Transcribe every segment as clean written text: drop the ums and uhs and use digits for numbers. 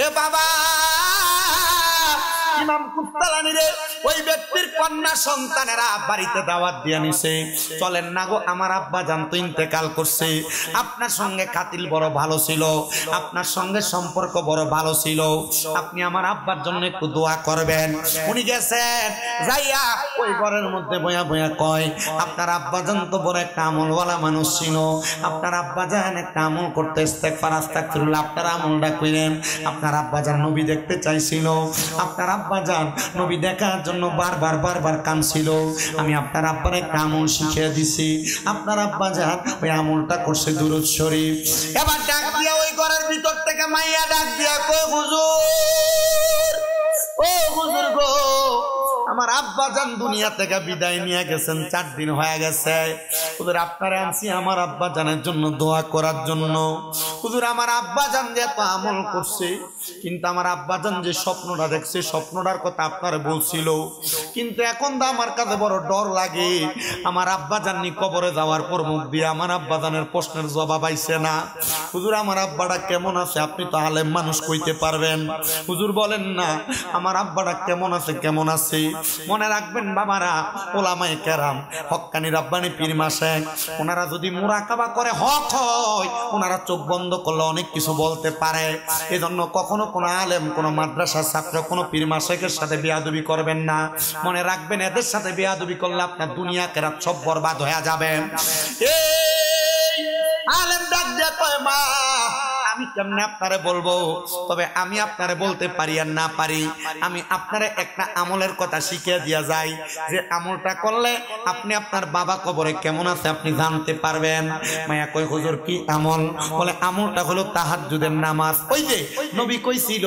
এ বাবা ইমাম কুস্তালানি রে ওই ব্যক্তির কন্যা সন্তানেরা বাড়িতে দাওয়াত দিয়ে নিছে, চলেন না গো আমার আব্বা জান তো ইন্তেকাল করছে, আপনার সঙ্গে খাতিল বড় ভালো ছিল, আপনার সঙ্গে সম্পর্ক বড় ভালো ছিল, আপনি আমার আব্বার জন্য একটু দোয়া করবেন। উনি গেছেন যাইয়া ওই ঘরের মধ্যে বয়া বয়া কয়, আপনার আব্বা জান তো বড় একটা আমলওয়ালা মানুষ ছিল, আপনার আব্বা জান একটা আমল করতে ইস্তেগফার আস্তাগফিরুল্লাহ, আপনার আমলটা কইরেন। আপনার আব্বা জান নবী দেখতে চাইছিল, আপনার আব্বা জান নবী দেখার জন্য বারবার কাঁদছিল, আমি আপনার আব্বার একটা আমল শিখিয়ে দিছি, আপনার আব্বা জান ওই আমলটা করছে দুরূদ শরীফ। এবার ডাক দিয়া ওই ঘরের ভিতর থেকে মাইয়া ডাক দিয়া কই হুজুর, ও হুজুর গো, আমার আব্বা জান দুনিয়া থেকে বিদায় নিয়ে গেছেন, 4 দিন হয়ে গেছে, হুজুর আপনারে আনছি আমার আব্বা জানের জন্য দোয়া করার জন্য। হুজুর আমার আব্বা জান যে এত আমল করছে, কিন্তু আমার আব্বা জান যে স্বপ্নটা দেখছে স্বপ্নটার কথা আপনারে বলছিল, কিন্তু এখন তো আমার কাছে বড় ডর লাগে, আমার আব্বা জাননি কবরে যাওয়ার পর মুখ দিয়ে আমার আব্বা জানের প্রশ্নের জবাব আইছে না। হুজুর আমার আব্বাটা কেমন আছে, আপনি তো আলেম মানুষ কইতে পারবেন, হুজুর বলেন না আমার আব্বাটা কেমন আছে কেমন আছে। মনে রাখবেন বাবারা, ওলামায়ে কেরাম হক্কানি রাব্বানি পীর মাশায়েখ ওনারা যদি মুরাকাবা করে হক হয়, ওনারা চোখ বন্ধ করলে অনেক কিছু বলতে পারে। এজন্য কখনো কোনো আলেম, কোনো মাদ্রাসার ছাত্র, কোনো পীর মাশায়েখের সাথে বেয়াদবি করবেন না। মনে রাখবেন এদের সাথে বেয়াদবি করলে আপনার দুনিয়া কেরাত সব বরবাদ হয়ে যাবে। এই আলেম ডাক দিয়ে কয়, মা আমি কেমনে আপনারে বলবো, তবে আমি আপনারে বলতে পারি আর না পারি, আমি আপনারে একটা আমলের কথা শিখিয়ে দিয়া যাই, যে আমলটা করলে আপনি আপনার বাবা কবরে কেমন আছে আপনি জানতে পারবেন। মায়া কই হুজুর কি আমল? বলে আমলটা হলো তাহাজ্জুদের নামাজ। ওই যে নবী কইছিল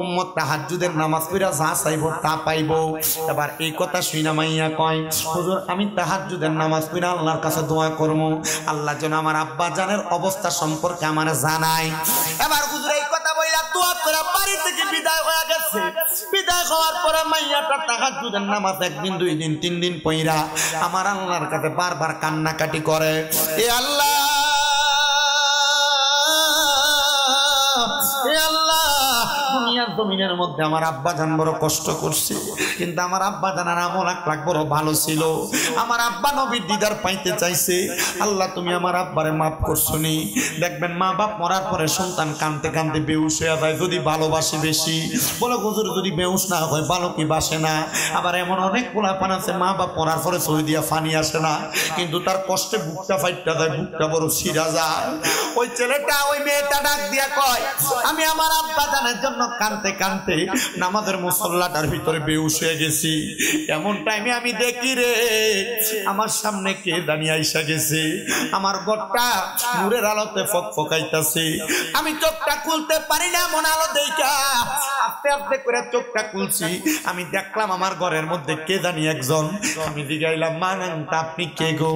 উম্মত তাহাজ্জুদের নামাজ পড়া যা চাইবো তা পাইবো। এবার এই কথা শুইনা মাইয়া কয়, হুজুর আমি তাহাজ্জুদের নামাজ পড়া আল্লাহর কাছে দোয়া করবো, আল্লাহ যেন আমার আব্বা জানের অবস্থা সম্পর্কে আমার জানায়। এবার হুজুর এই কথা বইলা দোয়া করে বাড়ি থেকে বিদায় হয়ে গেছে। বিদায় হওয়ার পরে মাইয়াটা তাহাজ্জুদের নামাজ 1 দিন 2 দিন 3 দিন পইরা আমার আল্লাহর কাছে বারবার কান্নাকাটি করে, এ আল্লাহ, এ আল্লাহ, দুনিয়ার জমিনের মধ্যে আমার আব্বা জান বড় কষ্ট করছে, কিন্তু আমার আব্বা জানার আমল আকলাক বড় ভালো ছিল, আমার আব্বা নবীর দিদার পাইতে চাইছে, আল্লাহ তুমি আমার আব্বারে মাফ করছো নি। দেখবেন মা বাপ মরার পরে সন্তান কাঁদতে কাঁদতে বেহুশ হয়ে যায়, যদি ভালোবাসে বেশি। বলে হুজুর যদি বেহুশ না হয় ভালো কি বাসে না? আবার এমন অনেক পোলাপান আছে মা বাপ মরার পরে ছবি দিয়া ফানি আসে না, কিন্তু তার কষ্টে বুকটা ফাইটটা যায়, বুকটা বড় ছিঁড়া যায়। ওই ছেলেটা ওই মেয়েটা ডাক দিয়া কয়, আমি আমার আব্বা জানের জন্য কাঁদতে কাঁদতে নামাজের মুসল্লাটার ভিতরে বেহুশ হয়ে গেছি। এমন টাইমে আমি দেখি রে আমার সামনে কে দাঁড়িয়ে আইসা গেছে, আমার ঘরটা নূরের আলোতে ফকফকাইতাছে, আমি চোখটা খুলতে পারি না, মন আলো দেইকা আস্তে আস্তে করে চোখটা খুলছি, আমি দেখলাম আমার ঘরের মধ্যে কে জানি একজন। আমি জিগাইলাম, মানান্তা আপনি কে গো?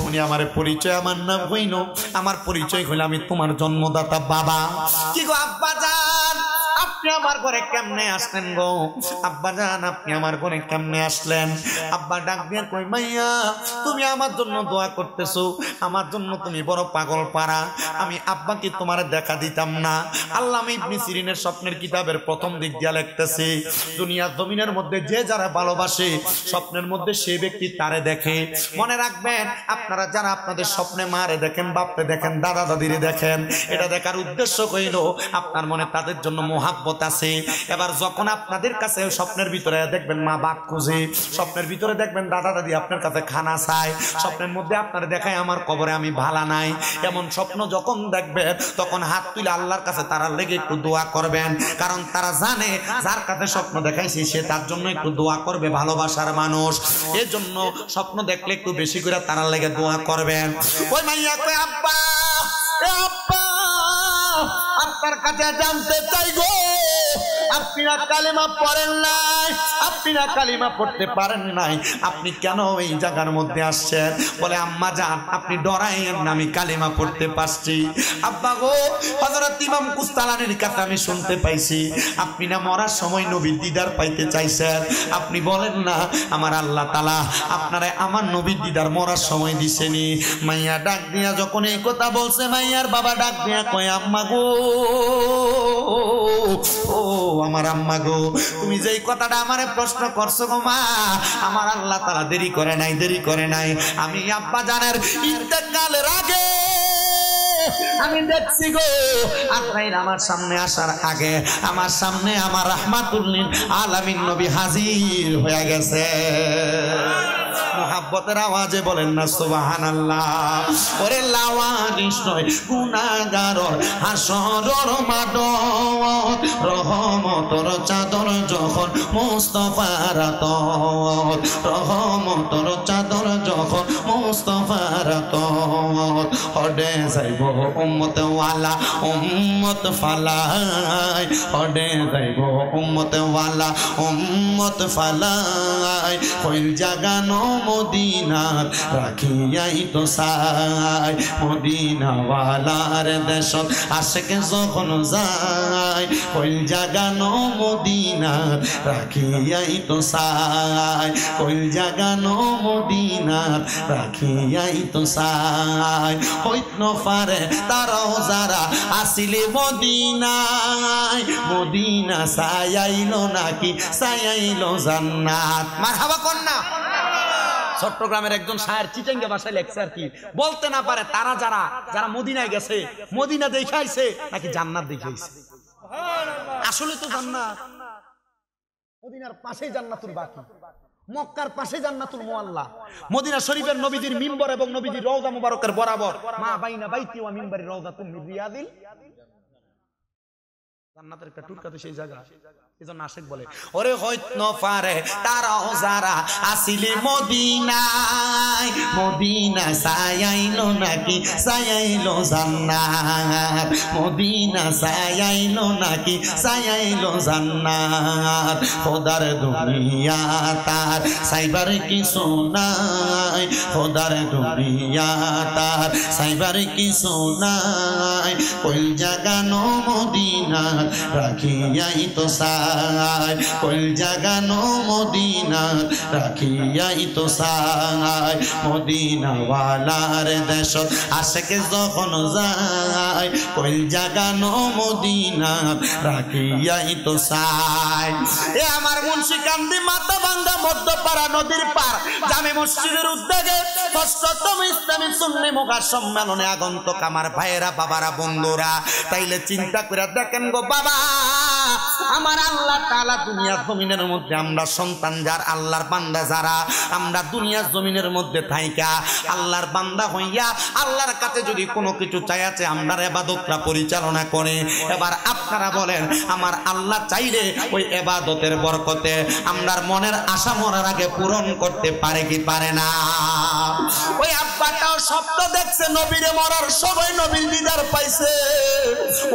উনি আমার পরিচয়, আমার নাম হইল, আমার পরিচয় হইল আমি তোমার জন্মদাতা বাবা। কি গো আব্বা জান আপনি আমার ঘরে কেমনে আসলেন গো? আব্বা জান আপনি আমার ঘরে কেমনে আসলেন? আব্বা ডাক দিয়ে কই, মাইয়া তুমি আমার জন্য দোয়া করতেছো, আমার জন্য তুমি বড় পাগল পারা, আমি আব্বাকে তোমার দেখা দিতাম না। আল্লামা ইবনে সিরিনের স্বপ্নের কিতাবের প্রথম দিক দিয়া লিখতেছে, দুনিয়ার জমিনের মধ্যে যে যারা ভালোবাসে স্বপ্নের মধ্যে সেই ব্যক্তি তারে দেখে। মনে রাখবেন আপনারা যারা আপনাদের স্বপ্নে মারে দেখেন, বাপরে দেখেন, দাদা দাদিরে দেখেন, এটা দেখার উদ্দেশ্য কইল আপনার মনে তাদের জন্য মোহাব্বত আছে। এবার যখন আপনাদের কাছে স্বপ্নের ভিতরে দেখবেন মা বাপ খুঁজে, স্বপ্নের ভিতরে দেখবেন দাদা দাদি আপনার কাছে খানা চায়, স্বপ্নের মধ্যে আপনার দেখায় আমার কবরে আমি ভালা নাই, এমন স্বপ্ন যখন দেখবেন তখন হাত তুলে আল্লাহর কাছে তারা লেগে একটু দোয়া করবেন, কারণ তারা জানে যার কাছে স্বপ্ন দেখাইছে সে তার জন্য একটু দোয়া করবে, ভালোবাসার মানুষ। এই জন্য স্বপ্ন দেখলে একটু বেশি করে তারা লেগে দোয়া করবেন। ওই মাইয়া কই, আব্বা আব্বা আপনার কাছে জানতে চাই গো, আপনারা কালেমা পড়েন নাই, আপনারা কালেমা পড়তে পারেন নাই, আপনি কেন এই জায়গার মধ্যে আসছেন? বলে আম্মা জান আপনি ডরাইয়েন না, আমি কালেমা পড়তে পারছি। আব্বা গো, হযরত ইমাম কুস্তালানির কথা আমি শুনতে পাইছি আপনি না মরার সময় নবীর দিদার পাইতে চাইছেন। আপনি বলেন না আমার আল্লাহ তাআলা আপনারে আমার নবীর দিদার মরার সময় দিছেনি। মাইয়া ডাক দিয়া যখন এই কথা বলছে, মাইয়ার বাবা ডাক দিয়া কয় আম্মা গো, ও আমার আম্মা গো, তুমি যেই কথাটা আমারে প্রশ্ন করছো গো মা, আমার আল্লাহ তাআলা দেরি করে নাই, দেরি করে নাই। আমি আব্বা জানের ইন্তেকালের আগে আমি দেখছি গো, আজরাইল আমার সামনে আসার আগে আমার সামনে আমার রাহমাতুল লিল আলামিন নবী হাজির হয়ে গেছে। মোহাব্বতের আওয়াজে বলেন না সুবহানাল্লাহ। ওরে লাওয়ারিস নয় গুনাহগারর হাসরর মাঠ, রহমতর চাদর যখন মুস্তাফার আতত, রহমতর চাদর যখন মুস্তাফার আতত, হডে যাইব উম্মত ওয়ালা উম্মত ফালাই, হডে যাইব উম্মত ওয়ালা উম্মত ফালাই, কইল জাগানো মদিনার রাখিয়াই তো সাই, মদিনা ওয়ালার দেশত আশেকে যখন যায়, কইল জাগানো মদিনার রাখিয়াই তো সাই, কইল জাগানো মদিনার রাখিয়াই তো সাই, হইত নফারে তারাও যারা আসিলে মদিনায়, মদিনা সায়াইলো নাকি সায়াইলো জান্নাত। মারহাবা কন্যা। চট্টগ্রামের একজন শায়ের চিটাঙ্গা ভাষায় লেখছে আর কি, বলতে না পারে তারা যারা যারা মদিনায় গেছে মদিনা দেখাইছে নাকি জান্নাত দেখাইছে। আসলে তো জান্নাত মদিনার পাশেই জান্নাতুল বাকি, মক্কার পাশে জান্নাতুল মুআল্লা, মদিনা শরীফের নবীজির মিম্বর এবং নবীজির রওজা মুবারকের বরাবর মা বাইনা বাইতি ওয়া মিম্বারি রওজাতুম মিন রিয়াদিল জান্নাতের একটা টুকরা তো সেই জায়গা। এজন্য আশিক বলে ওরে হইত নফারে তারাও যারা আসিলে মদিনায়, মদিনা সায়াইলো নাকি সায়াইলো জান্নাত, মদিনা সায়াইলো নাকি সায়াইলো জান্নাত, খোদার দুনিয়া তার সাইবার কিছু নাই, খোদার দুনিয়া তার সাইবার কিছু নাই, কইল জাগানো মদিনা রাখিয়াই তো সাই, কইল জাগানো মদিনা রাখিয়াই তো সাই, মদিনা ওয়ালার দেশত আশেকে যখন যায়, কইল জাগানো মদিনা রাখিয়াই তো সাই। এ আমার মুন্সিকান্দি মাথা ভাঙ্গা মধ্যপাড়া নদীর পার জামে মসজিদের উদ্যোগে ৬ম ইসলামী সুন্নি মুখা সম্মেলনে আগন্তুক আমার ভাইয়েরা, বাবারা, বন্ধুরা, তাইলে চিন্তা করে দেখেন গো বাবা, আমার আল্লাহ তাআলা দুনিয়ার জমিনের মধ্যে আমরা সন্তান যার, আল্লাহর বান্দা যারা, আমরা দুনিয়ার জমিনের মধ্যে থাইকা আল্লাহর বান্দা হইয়া আল্লাহর কাছে যদি কোনো কিছু চাই আছে আমরা ইবাদতটা পরিচালনা করে, এবার আপনারা বলেন আমার আল্লাহ চাইলে ওই ইবাদতের বরকতে আমরার মনের আশা মরার আগে পূরণ করতে পারে কি পারে না? ওই আব্বাটাও স্বপ্ন দেখছে নবীরে মরার সময় নবীর দিদার পাইছে,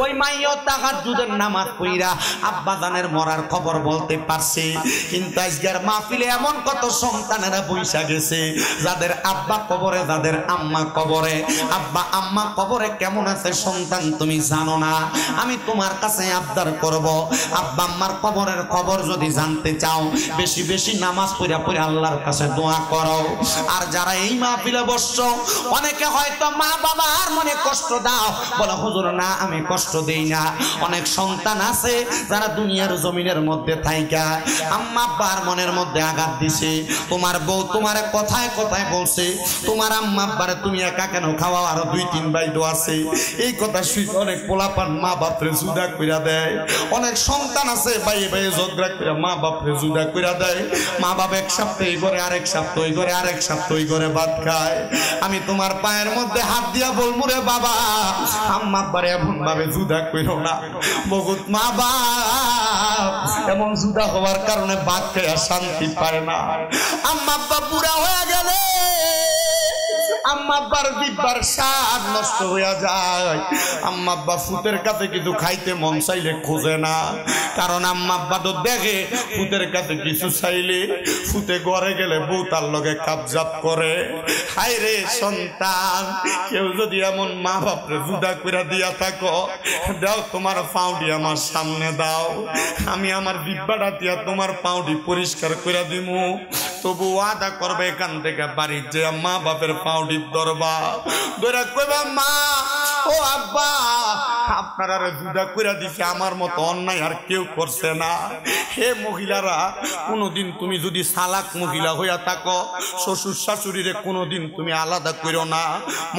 ওই মাইও তাহাজ্জুদের নামাজ পড়া আব্বা জানের মরার খবর বলতে পারছে। কিন্তু আজকের মাহফিলে এমন কত সন্তানেরা বইসা গেছে যাদের আব্বা কবরে, যাদের আম্মা কবরে। আব্বা আম্মা কবরে কেমন আছে সন্তান তুমি জানো না, আমি তোমার কাছে আবদার করব, আব্বা আম্মার কবরের খবর যদি জানতে চাও বেশি বেশি নামাজ পড়া পড়া আল্লাহর কাছে দোয়া করো। আর যারা এই মাহফিলে বসছো অনেকে হয়তো মা বাবার মনে কষ্ট দাও, বলো হুজুর না আমি কষ্ট দেই না। অনেক সন্তান আছে যারা দুনিয়ার জমিনের মধ্যে থাইকা আম্মা আব্বার মনের মধ্যে আঘাত দিছে, তোমার বউ তোমারে কথায় কথায় বলছে তোমার আম্মা আব্বারে তুমি একা কেন খাওয়াও, আরো 2-3 ভাই তো আছে। এই কথা শুনে অনেক পোলাপান মা বাপরে জুদা কইরা দেয়। অনেক সন্তান আছে ভাই ভাই ঝগড়া কইরা মা বাপরে জুদা কইরা দেয়। মা বাপ এক সপ্তাহ এই ঘরে, আরেক সপ্তাহ ওই ঘরে, আরেক সপ্তাহ ওই ঘরে ভাত খায়। আমি তোমার পায়ের মধ্যে হাত দিয়া বলবো রে বাবা, আম্মা আব্বারে এমন ভাবে জুদা কইরো না। বহুত মা বাপ এমন জুদা হওয়ার কারণে ভাত খেয়ে শান্তি পায় না। আম্মা আব্বা বুড়া হয়ে গেলে আম্মা আব্বার জিব্বার স্বাদ নষ্ট হয়ে যায়। আম্মা আব্বা ফুতের কাছে কিছু খাইতে মন চাইলে খোঁজে না, কারণ আম্মা আব্বা তো দেখে ফুতের কাছে কিছু চাইলে ফুতে ঘরে গেলে বউ তার লগে কাবজাত করে। হায় রে সন্তান, কেউ যদি এমন মা বাপরে জুদা করে দিয়া থাকো, দাও তোমার পাউডি আমার সামনে দাও, আমি আমার জিব্বাটা দিয়া তোমার পাউডি পরিষ্কার করে দিমু। তবু ওয়াদা করবে এখান থেকে বাড়ির যে মা বাপের পাউডির দরবা ধরে কইবা, মা ও আব্বা আপনারা জুদা করে দিছে, আমার মতো অন্যায় আর কেউ করছে না। হে মহিলারা, কোনোদিন তুমি যদি সালাক মহিলা হইয়া থাকো, শ্বশুর শাশুড়িরে কোনোদিন তুমি আলাদা করো না।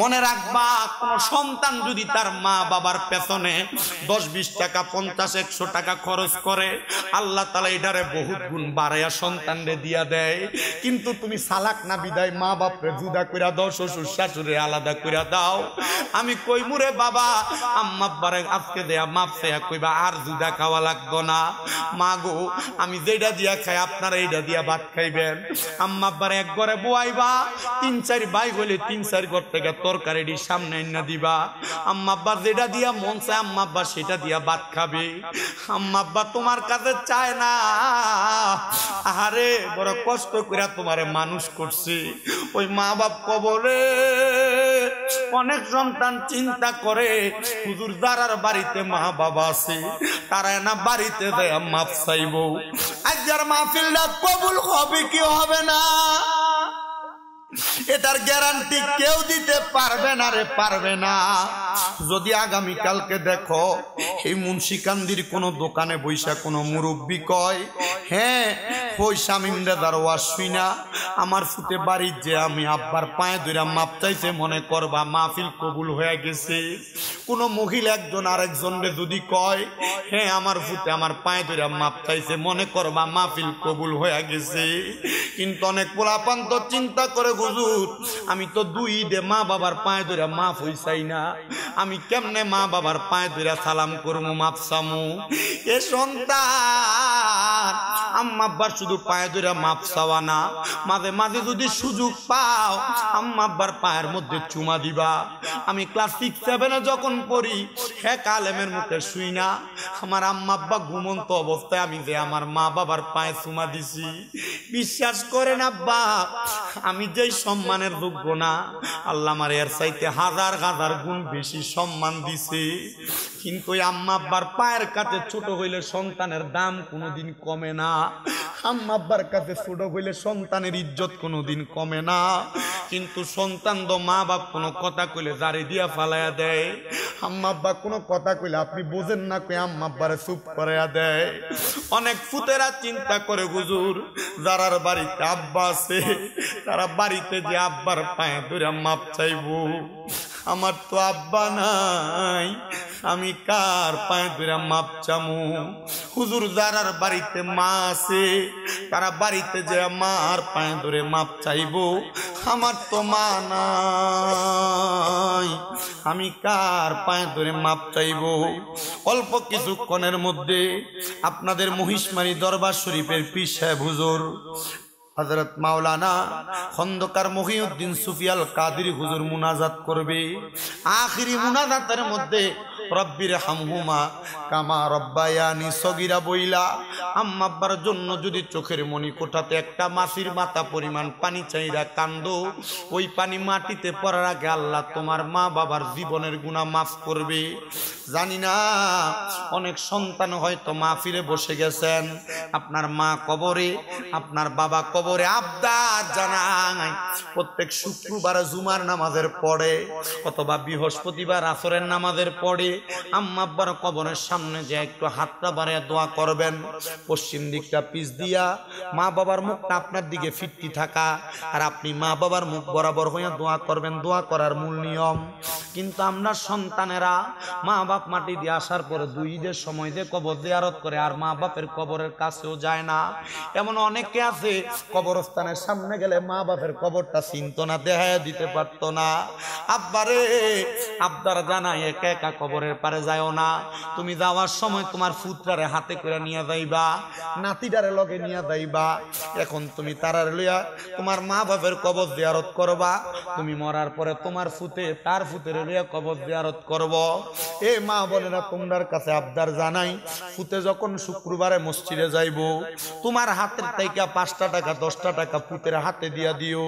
মনে রাখবা, কোন সন্তান যদি তার মা বাবার পেছনে 10-20 টাকা 50-100 টাকা খরচ করে, আল্লাহ তাআলা এটারে বহুত গুণ বাড়াইয়া সন্তানরে দিয়া দেয়। কিন্তু তুমি সালাক না বিদায় মা বাপরে জুদা কইরা দাও, শ্বশুর শাশুড়ি আলাদা কইরা দাও। আমি কই মুরে বাবা, আম্মা আব্বারে আজকে দেয়া মাপ চাইয়া কইবা আর জুদা খাওয়া লাগতো না। মা গো, আমি যেটা দিয়া খাই আপনারা এইটা দিয়া ভাত খাইবেন। আম্মা আব্বারে এক ঘরে বয়াইবা, 3-4 ভাই হইলে 3-4 ঘর থেকে তরকারি সামনে এনে দিবা। আম্মা আব্বা যেটা দিয়া মন চায় আম্মা আব্বা সেটা দিয়া ভাত খাবে। আম্মা আব্বা তোমার কাছে চায় না, আরে বড় কষ্ট করে তোমারে মানুষ করছি। ওই মা বাপ কবরে অনেক সন্তান চিন্তা করে, হুজুর যারার বাড়িতে মা বাবা আছে তারা না বাড়িতে দেয় মাপ চাইব। আজকের মাহফিলটা কবুল হবে কি হবে না, এটার গ্যারান্টি কেউ দিতে পারবে না রে, পারবে না। যদি আগামী কালকে দেখো এই মুন্সিকান্দির কোন দোকানে বৈশা কোন মুরব্বী কয়, হ্যাঁ ওই স্বামীরা দ্বারা আসবি না, আমার ফুটে বাড়ির যে আমি আব্বার পায়ে ধরে মাপ চাইছে, মনে করবা মাহফিল কবুল হয়ে গেছে। কোন মহিলা একজন আরেকজনরে যদি কয়, হ্যাঁ আমার ফুটে আমার পায়ে ধরে মাপ চাইছে, মনে করবা মাহফিল কবুল হয়ে গেছে। কিন্তু অনেক পোলাপান তো চিন্তা করে, হুজুর আমি তো 2 ঈদে মা বাবার পায়ে ধরে মাফ হইছাই না, আমি কেমনে মা বাবার পায়ে ধরে সালাম করবো, মাপ চামু? এ সন্তান, আম্মা আব্বার শুধু পায়ে ধরে মাপ চাওয়া না, মাঝে মাঝে যদি সুযোগ পাও আম্মা আব্বার পায়ের মধ্যে চুমা দিবা। আমি ক্লাস 6-7 যখন পড়ি, হে কালেমের মুখে শুই না, আমার আম্মা আব্বা ঘুমন্ত অবস্থায় আমি যে আমার মা বাবার পায়ে চুমা দিছি। বিশ্বাস করেন আব্বা, আমি যেই সম্মানের যোগ্য না, আল্লাহ আমার এর চাইতে 1000 গুণ বেশি সম্মান দিছে। কিন্তু আম্মা আব্বার পায়ের কাছে ছোট হইলে সন্তানের দাম কোনোদিন কমে না, আম্মা আব্বার কাছে ছোট হইলে সন্তানের ইজ্জত কোনোদিন কমে না। কিন্তু সন্তান তো মা বাপ কোনো কথা কইলে জারি দিয়া ফালাইয়া দেয়, আম্মা আব্বা কোনো কথা কইলে আপনি বোঝেন না কই আম্মা আব্বারে চুপ করাইয়া দেয়। অনেক ফুতেরা চিন্তা করে, হুজুর যারার বাড়িতে আব্বা আছে তারা বাড়িতে যে আব্বার পায়ে ধরে মাপ চাইবো, আমার তো আব্বা নাই, আমি কার পায়ে ধরে মাপ চামু? হুজুর যারার বাড়িতে মা আছে তারা বাড়িতে যে মার পায়ে ধরে মাপ চাইবো, আমার তো মা নাই, আমি কার পায়ে ধরে মাপ চাইবো? অল্প কিছুক্ষণের মধ্যে আপনাদের মহিষমারী দরবার শরীফের পীর সাহেব হুজুর হযরত মাওলানা খন্দকার মহিউদ্দিন সুফিয়াল কাদেরী হুজুর মুনাজাত করবে। আখিরি মুনাজাতের মধ্যে রব্বির হামহুমা কামা রব্বায়ানি সগীরা বইলা আম্মা আব্বার জন্য যদি চোখের মনি কোটাতে একটা মাছির মাথা পরিমাণ পানি চাইরা কান্দো, ওই পানি মাটিতে পড়ার আগে আল্লাহ তোমার মা বাবার জীবনের গুনাহ মাফ করবে। জানি না অনেক সন্তান হয়তো মাহফিলে বসে গেছেন, আপনার মা কবরে, আপনার বাবা কবরে, আবদার জানাই প্রত্যেক শুক্রবার জুমার নামাজের পড়ে অথবা বৃহস্পতিবার আসরের নামাজের পড়ে আম্মা আব্বার কবরের সামনে যে একটু হাতটা বাড়িয়ে দোয়া করবেন, পশ্চিম দিকটা পিছ দিয়া, মা বাবার মুখটা আপনার দিকে ফিরতি থাকা, আর আপনি মা বাবার মুখ বরাবর হইয়া দোয়া করবেন, দোয়া করার মূল নিয়ম। কিন্তু আমরা সন্তানেরা মা বাপ মাটি দিয়ে আসার পরে 2 ঈদের সময় যে কবর জিয়ারত করে আর মা বাপের কবরের কাছেও যায় না। এমন অনেকে আছে কবরস্থানের সামনে গেলে মা বাপের কবরটা চিনতো না, দেখায় দিতে পারতো না। আব্বারে আবদার জানাই একা একা কবরে কবরের পারে যাও না, তুমি যাওয়ার সময় তোমার ফুতরারে হাতে করে নিয়ে যাইবা, নাতিটারে লগে নিয়ে যাইবা। এখন তুমি তারারে লইয়া তোমার মা বাপের কবর জিয়ারত করবা, তুমি মরার পরে তোমার ফুতে তার ফুতের লইয়া কবর জিয়ারত করব। এ মা বোনেরা, তোমার কাছে আবদার জানাই, ফুতে যখন শুক্রবারে মসজিদে যাইব, তোমার হাতের থেকে 5টা টাকা 10টা টাকা ফুতের হাতে দিয়া দিও,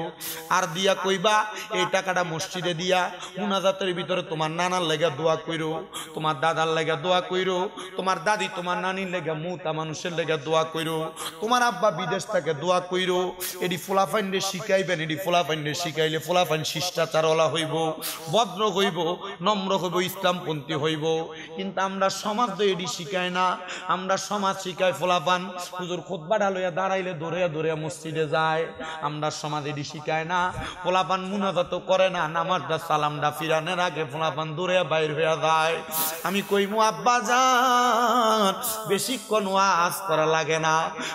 আর দিয়া কইবা এই টাকাটা মসজিদে দিয়া মুনাজাতের ভিতরে তোমার নানার লেগে দোয়া কইরো, তোমার দাদার লেগে দোয়া কইরো, তোমার দাদি তোমার নানির লেগে মুতা মানুষের লেগে দোয়া কইরো, তোমার আব্বা বিদেশ থেকে দোয়া কইরো। এডি ফোলাফাইন্ডে শিখাইবেন, এডি ফোলাফাইন্ডে শিখাইলে ফোলাফাইন শিষ্টাচারওয়ালা হইব, ভদ্র হইব, নম্র হইব, ইসলামপন্থী হইব। কিন্তু আমরা সমাজ তো এডি শিখাই না, আমরা সমাজ শিখাই ফোলাফান হুজুর খুতবাটা লইয়া দাঁড়াইলে দৌড়িয়া দৌড়িয়া মসজিদে যায়। আমরা সমাজ এডি শিখায় না, ফোলাফান মুনাজাত করে না, নামাজটা সালামটা ফিরানোর আগে ফোলাফান দৌড়িয়া বাইর হইয়া যায়। আমি কইমু আব্বা জান, বেশিক্ষণ ওয়াজ করা লাগে না,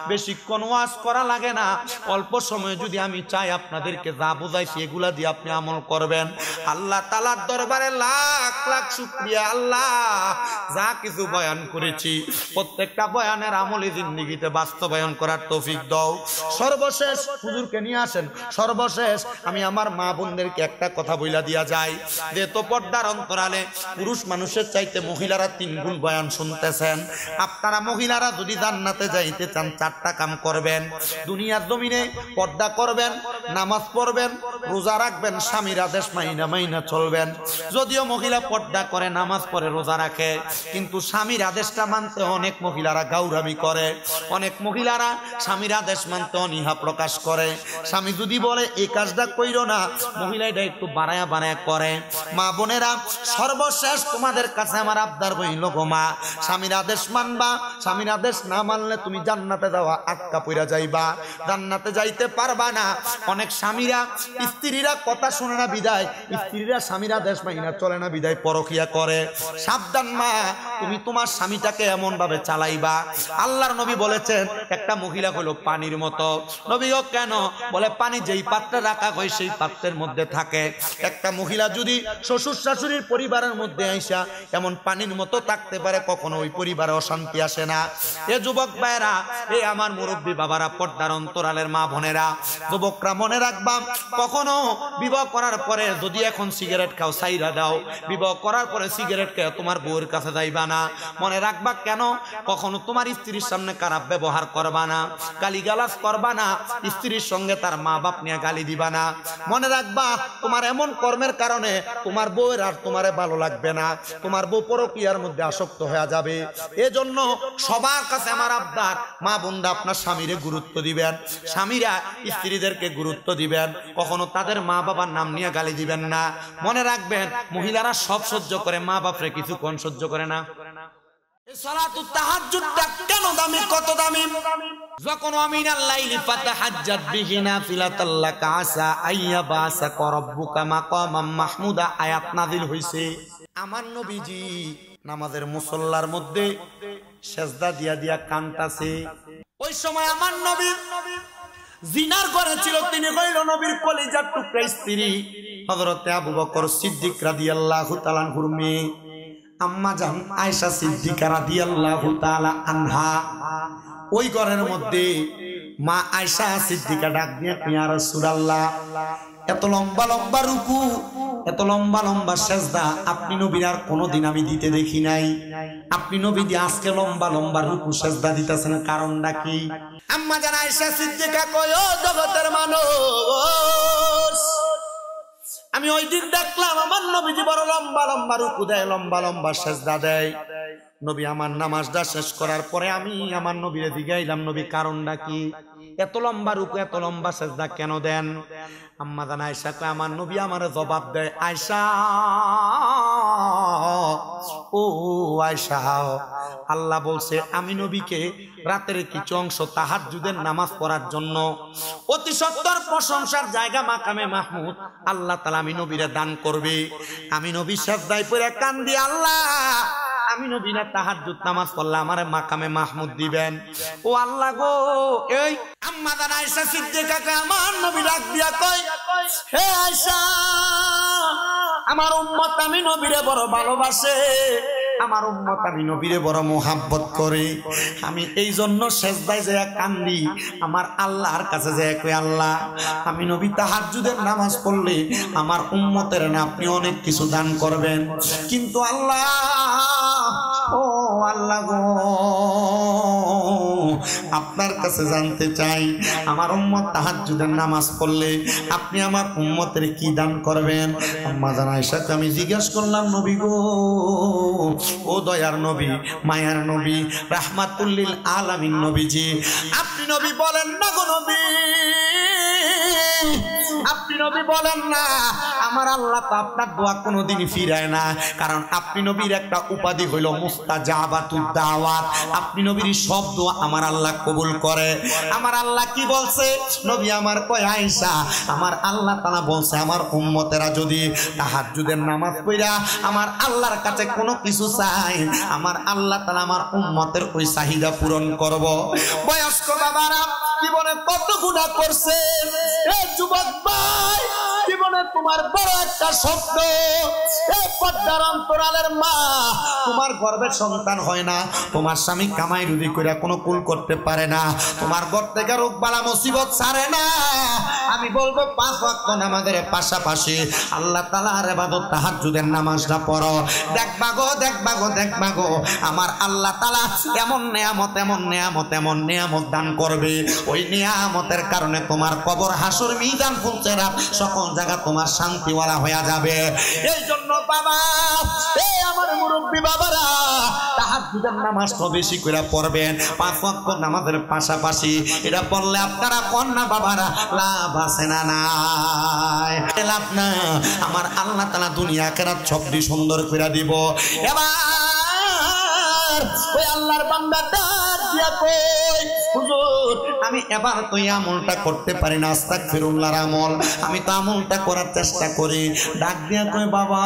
বেশিক্ষণ ওয়াজ করা লাগে না, অল্প সময় যদি আমি চাই আপনাদেরকে যা বুঝাইছি এগুলা দিয়ে আপনি আমল করবেন, আল্লাহ তাআলার দরবারে লাখ লাখ শুকরিয়া। আল্লাহ যা কিছু বয়ান করেছি প্রত্যেকটা বয়ানের আমলি জিন্দেগিতে বাস্তবায়ন করার তৌফিক দাও। সর্বশেষ হুজুরকে নিয়ে আসেন। সর্বশেষ আমি আমার মা বোনদেরকে একটা কথা বইলা দিয়া যাই, যে তো পর্দার অন্তরালে পুরুষ মানুষের চাইতে মহিলারা 3 গুণ বয়ান শুনতেছেন। আপনারা মহিলারা যদি জান্নাতে যাইতে চান 4টা কাম করবেন। দুনিয়ার জমিনে পর্দা করবেন, নামাজ পড়বেন, রোজা রাখবেন, স্বামীর আদেশ মাইনা মাইনা চলবেন। যদিও মহিলা পর্দা করে, নামাজ পড়ে, রোজা রাখে, কিন্তু স্বামীর আদেশটা মানতে অনেক মহিলারা গাউরামি করে, অনেক মহিলারা স্বামীর আদেশ মানতে অনীহা প্রকাশ করে। স্বামী যদি বলে এই কাজটা কইরো না, মহিলা এটা একটু বাড়ায়া বাড়ায়া করে। মা বোনেরা, সর্বশেষ তোমাদের কাছে আমার আবদার হইল গো মা, স্বামীর আদেশ মানবা, স্বামীর আদেশ না মানলে তুমি জান্নাতে যাওয়া আটকা পইরা যাইবা, জান্নাতে যাইতে পারবা না। অনেক স্বামীরা স্ত্রীরা কথা শুনে না বিদায়, স্ত্রীরা স্বামীর আদেশ মাইনা চলে না বিদায় পরকিয়া করে। সাবধান মা, তুমি তোমার স্বামীটাকে এমন ভাবে চালাইবা। আল্লাহর নবী বলেছেন একটা মহিলা হলো পানির মতো। নবীও কেন বলে, পানি যেই পাত্রে রাখা হয় সেই পাত্রের মধ্যে থাকে। একটা মহিলা যদি শ্বশুর শাশুড়ির পরিবারের মধ্যে আইসা এমন পানির মতো থাকতে পারে, কখনো ওই পরিবারে অশান্তি আসে না। এ যুবক ভাইরা, এ আমার মুরব্বী বাবারা, পর্দার অন্তরালের মা বোনেরা, যুবকরা মনে রাখবা, কখনো বিবাহ করার পরে যদি এখন সিগারেট খাও সাইরা দাও, বিবাহ করার পরে সিগারেট খেয়ে তোমার বউয়ের কাছে যাইবা না। মনে রাখবা কেন, কখনো তোমার স্ত্রীর সামনে খারাপ ব্যবহার করবা না, গালিগালাজ করবা না, স্ত্রীর সঙ্গে তার মা বাপ নিয়ে গালি দিবা না। মনে রাখবা, তোমার এমন কর্মের কারণে তোমার বউয়ের আর তোমারে ভালো লাগবে না, তোমার বউ পরকীয়ার মধ্যে আসক্ত হয়ে যাবে। এজন্য সবার কাছে আমার আবদার, মা বোনরা আপনার স্বামীরে গুরুত্ব দিবেন, স্বামীরা স্ত্রীদেরকে গুরুত্ব দিবেন, কখনো তাদের মা বাবার নাম নিয়ে গালি দিবেন না। মনে রাখবেন, মহিলারা সব সহ্য করে, মা বাপরে কিছুক্ষণ সহ্য করে না। সালাতুত তাহাজ্জুদটা কেন দামি, কত দামি? যখন আমিনাল লাইলি ফাতাহাজ্জাত বিহি নাফিলাতাল লাকা আসা আইয়াবাসাকা রাব্বুকা মাকামাম মাহমুদা আয়াত নাযিল হইছে। আমার নবীজি নামাজের মুসল্লার মধ্যে সেজদা দিয়া দিয়া কাঁদতাছে। ওই সময় আমার নবী জিনার ঘরে ছিল, তিনি হইল নবীর কলিজার টুকরা স্ত্রী হযরত আবু বকর সিদ্দিক রাদিয়াল্লাহু তাআলা আনহুর মেয়ে আম্মা জান আয়েশা সিদ্দিকা রাদিয়াল্লাহু তাআলা আনহা। ওই ঘরের মধ্যে মা আয়েশা সিদ্দিকা ডাক দিয়ে, ইয়া রাসূলুল্লাহ, এত লম্বা লম্বা রুকু, এত লম্বা লম্বা সেজদা আপনি নবীর আর কোনোদিন আমি দিতে দেখি নাই। আপনি নবী দিয়ে আজকে লম্বা লম্বা রুকু সেজদা দিতেছেন, কারণটা কি? আম্মা জান আয়েশা সিদ্দিকা কয়, ও জগতের মানুষ, আমি ওই দিন দেখলাম আমার নবীজি বড় লম্বা লম্বা রুকু দেয়, লম্বা লম্বা সেজদা দেয়। নবী আমার নামাজটা শেষ করার পরে আমি আমার নবীরে জিগাইলাম, নবী কারণটা কি? এত লম্বা রুকু, এত লম্বা সেজদা কেন দেন? আম্মা জান আয়েশা কয়, আমার নবী আমার জবাব দেয়, আয়েশা, ও আয়েশা, আল্লাহ বলছে আমি নবীকে রাতের কিছু অংশ তাহাজ্জুদের নামাজ পড়ার জন্য অতি সত্তর প্রশংসার জায়গা মাকামে মাহমুদ আল্লাহ তাআলা আমি নবীরে দান করবে। আমি নবী সেজদায় পড়ে কান্দি, আল্লাহ, আমি নবী না তাহাজ্জুদ নামাজ পড়লে আমারে মাকামে মাহমুদ দিবেন। ও আল্লাহ গো, এই আম্মা জান আয়েশা সিদ্দিকাকে আমার নবী ডাক দিয়া কয়, হে আয়েশা, আমার উম্মত আমি নবীরে বড় ভালোবাসে, আমার উম্মত আমি নবীরে বড় মোহাব্বত করে। আমি এই জন্য সেজদায় যায় কান্দি, আমার আল্লাহর কাছে যায় কই আল্লাহ আমি নবী তাহাজ্জুদের নামাজ পড়লে আমার উম্মতের না আপনি অনেক কিছু দান করবেন, কিন্তু আল্লাহ ও আল্লাহ গো আপনার কাছে জানতে চাই আমার উম্মত তাহাজ্জুদের নামাজ পড়লে আপনি আমার উম্মতের কি দান করবেন। আম্মা জান আয়েশাকে আমি জিজ্ঞাসা করলাম নবী গো ও দয়ার নবী মায়ার নবী রাহমাতুল লিল আলামিন নবীজি আপনি নবী বলেন না গো নবী, আপনি নবী বলেন না আমার আল্লাহ তো আপনার দোয়া কোনোদিনই ফিরায় না, কারণ আপনি নবীর একটা উপাধি হইল মুস্তাজাবাতুদ দাওয়াত। আপনি নবীর সব দোয়া আমার আল্লাহ কবুল করে। আমার আল্লাহ কি বলছে নবী আমার কয় আয়েশা আমার আল্লাহ তাআলা বলছে আমার উম্মতেরা যদি তাহাজ্জুদের নামাজ পড়া আমার আল্লাহর কাছে কোনো কিছু চায় আমার আল্লাহ তাআলা আমার উম্মতের ওই চাহিদা পূরণ করব। বয়স্ক বাবারা জীবনে কত গুনাহ করছে, এই যুবক ভাই জীবনে তোমার বড় একটা স্বপ্ন, এই পর্দার অন্তরালের মা তোমার গর্ভে সন্তান হয় না, তোমার স্বামী কামাই রুজি করে কোনো কুল করতে পারে না, তোমার ঘর থেকে রোগ বালা মুসিবত ছাড়ে না। আমি বলবো 5 ওয়াক্ত নামাজের পাশাপাশি আল্লাহ তাআলার ইবাদত তাহাজ্জুদের নামাজটা পড়ো, দেখবা গো দেখবা গো দেখবা গো আমার আল্লাহ তাআলা এমন নিয়ামত এমন নিয়ামত এমন নিয়ামত দান করবে, ওই নিয়ামতের কারণে তোমার কবর হাসর মিজান ফুলসেরাত সকল জায়গা তোমার শান্তিওয়ালা হয়ে যাবে। এই জন্য বাবা এই আমার মুরব্বী বাবারা তাহাজ্জুদের নামাজটা বেশি করে পড়বেন, 5 ওয়াক্ত নামাজের পাশাপাশি এটা পড়লে আপনারা কন্যা বাবারা লাভ আছে না নাই? লাভ না, আমার আল্লাহ তাআলা দুনিয়া আখিরাত সবই সুন্দর করে দিব। এবার ওই আল্লাহর বান্দা ডাক দিয়া কই হুজুর আমি এবার তো এই আমলটা করতে পারি না, আস্তাগফিরুল্লাহর আমল আমি তো আমলটা করার চেষ্টা করি। ডাক দিয়া কই বাবা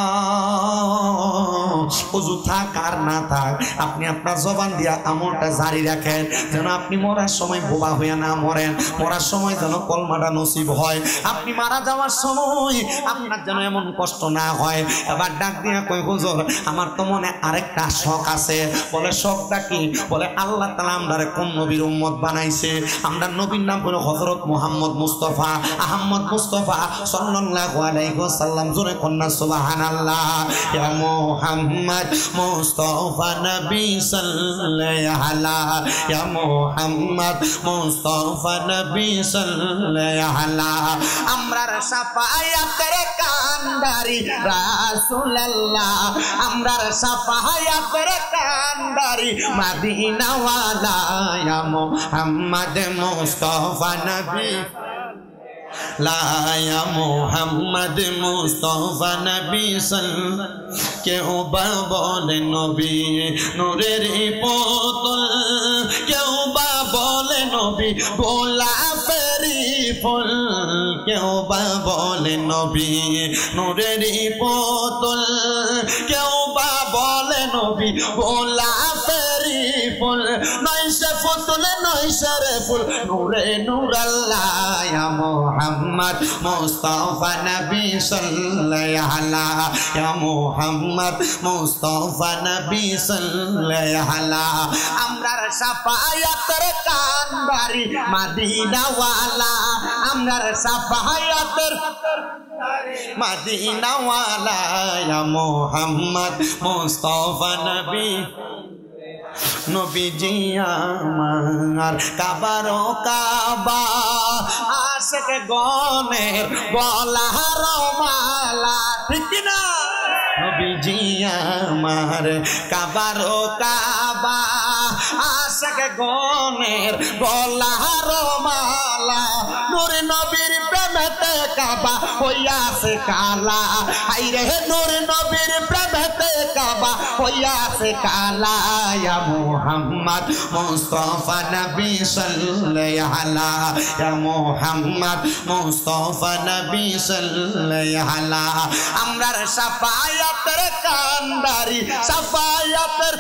হুজুর থাক আর না থাক আপনি আপনার জবান দিয়া আমলটা জারি রাখেন, যেন আপনি মরার সময় বোবা হইয়া না মরেন, মরার সময় যেন কলমাটা নসিব হয়, আপনি মারা যাওয়ার সময় আপনার যেন এমন কষ্ট না হয়। এবার ডাক দিয়া কই হুজুর আমার তো মনে আরেকটা শখ আছে। বলে শখটা কি? বলে আল্লাহ তাআলা আমরারে কোন নবীর উম্মত বানাইছে, আমরা নবীর নাম হলো হযরত মুহাম্মদ মুস্তাফা আহমদ মুস্তাফা সাল্লাল্লাহু আলাইহি ওয়াসাল্লাম। জোরে কন্না সুবহানাল্লাহ। ইয়া মুহাম্মদ মুস্তাফা নবী সাল্লাল্লাহু আলাইহি ইয়া মুহাম্মদ মুস্তাফা নবী সাল্লাল্লাহু আলাইহি আমরার শাফায়াতের কান্ডারি রাসূলুল্লাহ, আমরার শাফায়াতের কান্ডারি মদিনাওয়ালা ইয়া মুহাম্মদ মুস্তাফা নবী লা ইয়া মুহাম্মদ মুস্তাফা নবী সাল্লাল্লাহু কেউ বা বলে নবী নূরের পুতুল, কেউ বা বলে নবী গোলাপের ফুল, কেউ বা বলে নবী নূরের পুতুল, কেউ বা বলে নবী গোলাপের ফুল, নয় সে পুতুল নয় সে রে ফুল নূরে নূর আল্লাহ ইয়া মুহাম্মদ মুস্তাফা নবী সাল্লাল্লাহু আলাইহি ইয়া মুহাম্মদ মুস্তাফা নবী সাল্লাল্লাহু আলাইহি আমরার শাফায়াতের কান্ডারি মদিনাওয়ালা, আমরার শাফায়াতের মদিনাওয়ালা ইয়া মুহাম্মদ মুস্তাফা নবী নবীজি আমার কাবার কাবা আশিক গনের গলার মালা, ঠিক না? নবীজি আমার কাবার কাবা আশিক গনের গলার মালা, নূর নবীর প্রেমেতে কাবা হইয়াছে কালা, হায়রে নূর নবীর প্রেমেতে কাবা হইয়াছে কালা ইয়া মুহাম্মদ মুস্তাফা নবী সাল্লাল্লাহু আলাইহি ইয়া মুহাম্মদ মুস্তাফা নবী সাল্লাল্লাহু আলাইহি আমরার শাফায়াতের কান্ডারি শাফায়াতের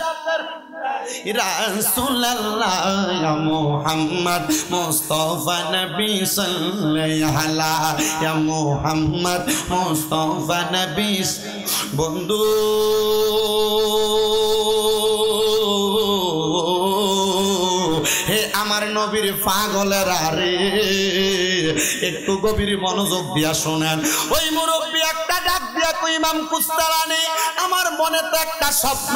রাসূলুল্লাহ ইয়া মুহাম্মদ মুস্তাফা নবী সাল্লাল্লাহু আলাইহি ইয়া মুহাম্মদ মুস্তাফা নবী। বন্ধু হে আমার নবীর পাগলেরা রে, একটু গভীর মনোযোগ দিয়া শোনেন। ওই মুরব্বী একটা ডাক দিয়া কই, ইমাম কুস্তালানি, আমার মনে তো একটা স্বপ্ন,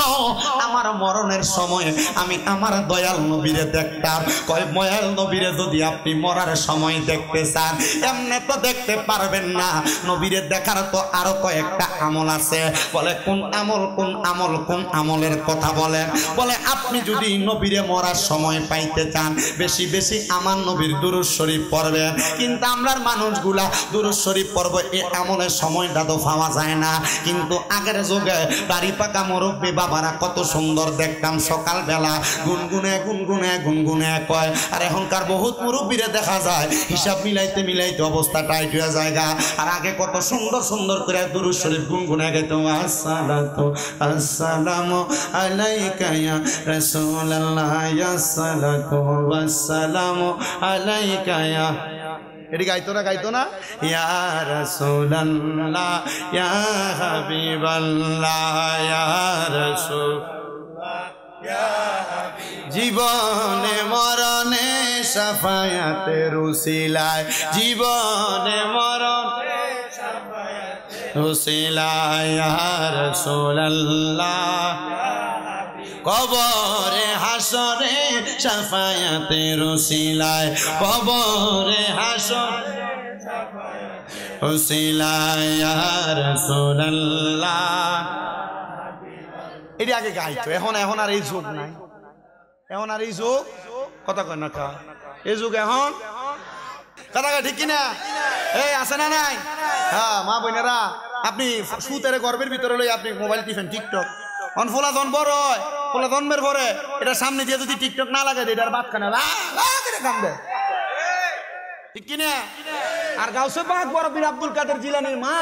আমার মরণের সময় আমি আমার দয়াল নবীরে দেখতাম। কয় ময়াল নবীরে যদি আপনি মরার সময় দেখতে চান, এমনি তো দেখতে পারবেন না, নবীরে দেখার তো আরো কয়েকটা আমল আছে। বলে কোন আমল, কোন আমল, কোন আমলের কথা বলেন? বলে আপনি যদি নবীরে মরার সময় পাইতে চান, বেশি বেশি আমার নবীর দুরূদ শরীফ পড়বেন। কিন্তু আমরার মানুষগুলা দুরূদ শরীফ পড়বে, এই আমলের সময়টা তো পাওয়া যায় না। কিন্তু আগের যুগে দাড়ি পাকা মুরব্বী বাবারা কত সুন্দর দেখতাম, সকালবেলা গুনগুনে গুনগুনে গুনগুনে কয়। আর এখনকার বহুত মুরব্বীরে দেখা যায় হিসাব মিলাইতে মিলাইতে অবস্থা টাইট হয়ে জায়গা। আর আগে কত সুন্দর সুন্দর করে দুরূদ শরীফ গুনগুনে গাইত, আসসালাতু আসসালামু আলাইকা ইয়া রাসূলুল্লাহ, আসসালাতু ওয়াসসালামু আলাইকা ইয়া, এটি গাইতো না? ইয়া রাসূলুল্লাহ ইয়া হাবিবাল্লাহ ইয়া রাসূলুল্লাহ ইয়া হাবিব, জীবনে মরণে শাফায়াতের উসিলায়, জীবনে মরণে শাফায়াতের উসিলায় ইয়া রাসূলুল্লাহ, কবরে হাসরে শাফায়াতের উসিলায়, কবরে হাসরে শাফায়াতের উসিলায় ইয়া রাসূলুল্লাহ। এটি আগে গাইতো, এখন আর এই যুগ নাই, এখন আর এই যুগ কথা কয় না কা, এই যুগ এখন কথা কয় ঠিক কিনা? এই আছে না নাই? হ্যাঁ মা বোনেরা, আপনি সুতের গর্বের ভিতরে লই আপনি মোবাইল টিপেন, টিকটক অন ফোলা ধন বড় হয়, ফোলা জন্মের পরে এটা সামনে দিয়ে যদি টিকটক না লাগে এটার বাদ খানা কান্দে, ঠিক কিনা? আর গাউসে পাক বড় বীর আব্দুল কাদের জিলানীর মা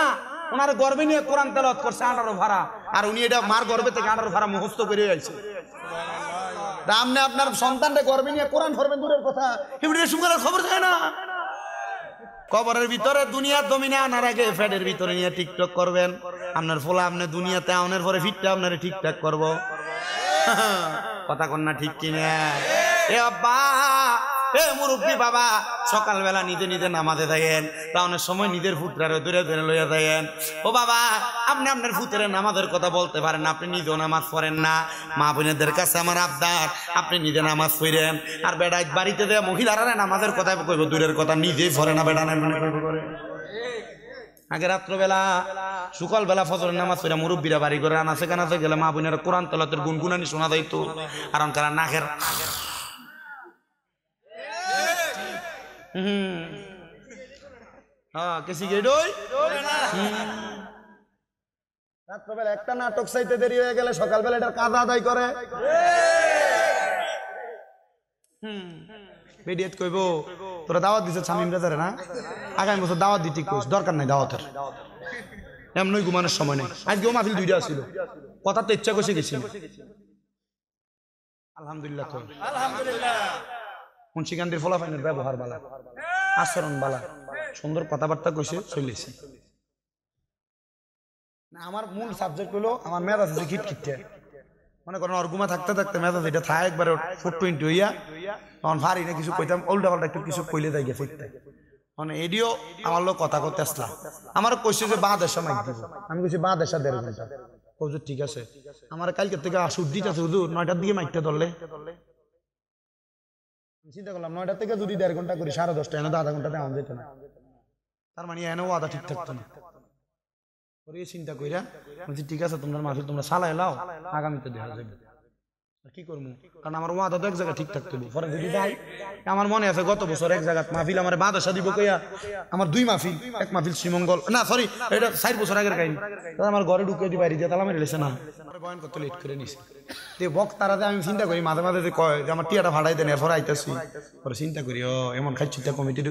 ওনার গর্বে নিয়ে কোরআন তেলাওয়াত করছে 18 ভাড়া, আর উনি এটা মার গর্বে থেকে 18 ভাড়া মুখস্থ করে আইছে। আপনি আপনার সন্তানটা গর্বে নিয়ে কোরআন ধরবেন দূরের কথা, এবারে সুগারের খবর যায় না। কবরের ভিতরে দুনিয়ার জমিনে আনার আগে ফ্যাটের ভিতরে নিয়ে টিকটক করবেন। আপনার ফোলা আপনি দুনিয়াতে আনার পরে ফিটটা আপনার ঠিকঠাক করবো, কথা কন না ঠিক কিনা? এ আব্বা, এ মুরব্বী বাবা, সকালবেলা নিজে নিজে নামাজে থাকেন, তাহলে সময় নিজের ফুটরারে দূরে দূরে লইয়া থাকেন। ও বাবা, আপনি আপনার ফুটের নামাজের কথা বলতে পারেন না, আপনি নিজেও নামাজ পড়েন না। মা বোনেদের কাছে আমার আবদার, আপনি নিজে নামাজ পড়েন। আর বেড়াই বাড়িতে দেয় মহিলারা নামাজের কথা কইব, দূরের কথা নিজেই পড়ে না, বেড়া নাই মনে করে। আগে রাত্রবেলা সকালবেলা ফজরের নামাজ পড়ে মুরব্বীরা বাড়ি করে আনাচে কানাচে গেলে মা বোনেরা কোরআন তেলাওয়াতের গুনগুনানি শোনা যাইতো। আর অনকারা নাকের রাত্রবেলা একটা নাটক চাইতে দেরি হয়ে গেলে সকালবেলা এটার কাজ আদায় করে। বেডিয়েত কইব তোরা দাওয়াত দিছে শামিম রাজারে না, আগামী বছর দাওয়াত দিতে কইস, দরকার নাই দাওয়াতের, এমনই ঘুমানোর সময় নেই। আজকেও মাহফিল 2টা ছিল, কথা তো ইচ্ছা কষে গেছি। আলহামদুলিল্লাহ, আলহামদুলিল্লাহ। মুন্সিকান্দির ফলাফাইনের ব্যবহার বালা, আচরণ বালা, সুন্দর কথাবার্তা কইছে, চলেছে। আমার মূল সাবজেক্ট হলো আমার মেজাজ আছে খিটখিটে, মনে করেন অর্গুমা থাকতে থাকতে মেজাজ এটা থাকে একবারে 420 হইয়া, তখন ভারী না কিছু কইতাম, উল্টা পাল্টা একটু কিছু কইলে যাই গেছে মানে এডিও আমার লোক কথা করতে আসলাম। আমার কইছে যে বাঁ দেশা মাইক দিব, আমি কইছি বাঁ দেশা 1.5 ঘন্টা, কইছে ঠিক আছে। আমার কালকে থেকে সর্দিটা আছে হুজুর, 9টার দিকে মাইকটা ধরলে চিন্তা করলাম 9টা থেকে যদি 1.5 ঘন্টা করি 10:30 এনে 0.5 ঘন্টাতে আম যেত না, তার মানে এনেও আদা ঠিক থাকতো না। চিন্তা কইরা বলছি ঠিক আছে, তোমরা মাহফিল তোমরা চালাই লাও, আগামীতে দেখা যাবে। কি করবো, কারণ আমার ওয়াদা তো এক জায়গায় ঠিকঠাক করবো। পরে যদি যাই, আমার মনে আছে গত বছর এক জায়গায় মাহফিল আমার বাদাসা দিব কইয়া আমার 2 মাহফিল, এক মাহফিল শ্রীমঙ্গল না সরি এটা 4 বছর আগের কাহিনী, আমার ঘরে ঢুকে দি বাইরে দিয়ে তালা মেরে লেছে না, বয়ান করতে লেট করে নিছি। তো বক্তারাতে আমি চিন্তা করি মাঝে মাঝে যে কয় যে আমার টিয়াটা ভাড়াই দেন, এরপর আইতেছি, পরে চিন্তা করি ও এমন খাইছিটা কমিটির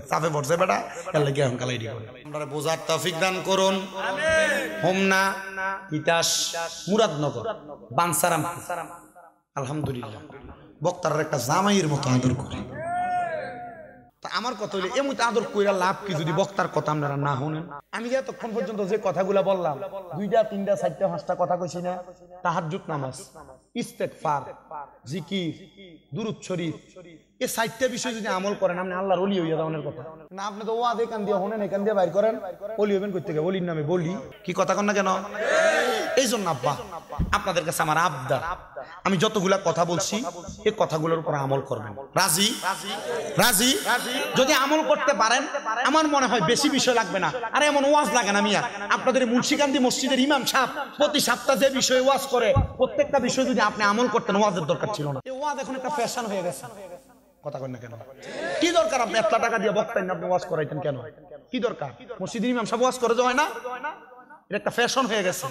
চাপে পড়ছে বেটা, এর লাগে এখন কালাই দি করে। আমরা বোঝার তৌফিক দান করুন। হোমনা তিতাস মুরাদনগর বানসারাম, আলহামদুলিল্লাহ বক্তার একটা জামাইয়ের মতো আদর করে। তা আমার কথা হইলে এমন আদর কইরা লাভ কি যদি বক্তার কথা আপনারা না শুনেন? আমি যে এতক্ষণ পর্যন্ত যে কথাগুলা বললাম, 2টা 3টা 4টা 5টা কথা কইছি না, তাহাজ্জুদ নামাজ ইস্তেগফার, জিকির, দুরূদ শরীফ, এই 4টা বিষয় যদি আমল করেন আপনি আল্লাহর ওলি হইয়া যাওয়ার কথা না। আপনি তো ওয়াজ এখান দিয়ে হনেন, এখান দিয়ে বাইর করেন, ওলি হবেন কই থেকে? ওলির নামে বলি কি কথা কন না কেন? এই জন্য আব্বা আপনাদের কাছে আমার আবদার, আমি যতগুলা কথা বলছি এই কথাগুলোর উপর আমল করবেন। রাজি? রাজি? যদি আমল করতে পারেন আমার মনে হয় বেশি বিষয় লাগবে না। আরে এমন ওয়াজ লাগে না মিয়া, আপনাদের মুন্সিকান্দি মসজিদের ইমাম সাহেব প্রতি সপ্তাহে যে বিষয়ে ওয়াজ করে প্রত্যেকটা বিষয় যদি আপনি আমল করতেন ওয়াজের দরকার ছিল না। এই ওয়াজ এখন একটা ফ্যাশন হয়ে গেছে। কথা কন না কেন? কি দরকার আপনি এত টাকা দিয়ে বক্তাই না, আপনি ওয়াজ করাইতেন কেন? কি দরকার? মসজিদের ইমাম সাহেব ওয়াজ করে যায় না? এটা একটা ফ্যাশন হয়ে গেছে,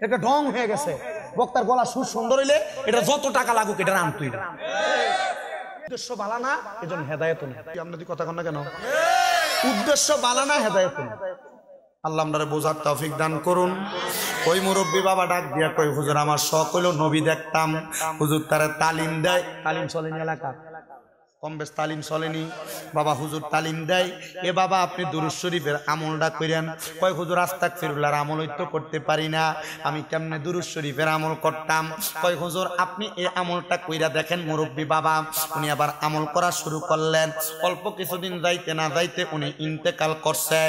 একটা ঢং হয়ে গেছে। বক্তার গলা সুর সুন্দর হইলে এটা যত টাকা লাগুক এটা আনতই না। উদ্দেশ্য বালা না, এজন্য হেদায়েত নেই। আপনাদের কথা কন না কেন? উদ্দেশ্য বালা না, হেদায়েত নেই। আল্লাহ আমাদের বোঝার তৌফিক দান করুন। ওই মুরব্বী বাবা ডাক দিয়া কই, হুজুর আমার শখ হইল নবী দেখতাম। হুজুর তারা তালিম দেয়, তালিম চলেনি এলাকা, কম বেশ তালিম চলেনি। বাবা হুজুর তালিম দেয়, এ বাবা আপনি দুরূদ শরীফের আমলটা করেন। কয় হুজুর আস্তাগফিরুল্লাহর আমল তো করতে পারি না, আমি কেমনে দুরূদ শরীফের আমল করতাম? কয় হুজুর আপনি এই আমলটা কইরা দেখেন। মুরব্বী বাবা উনি আবার আমল করা শুরু করলেন। অল্প কিছুদিন যাইতে না যাইতে উনি ইন্তেকাল করছে।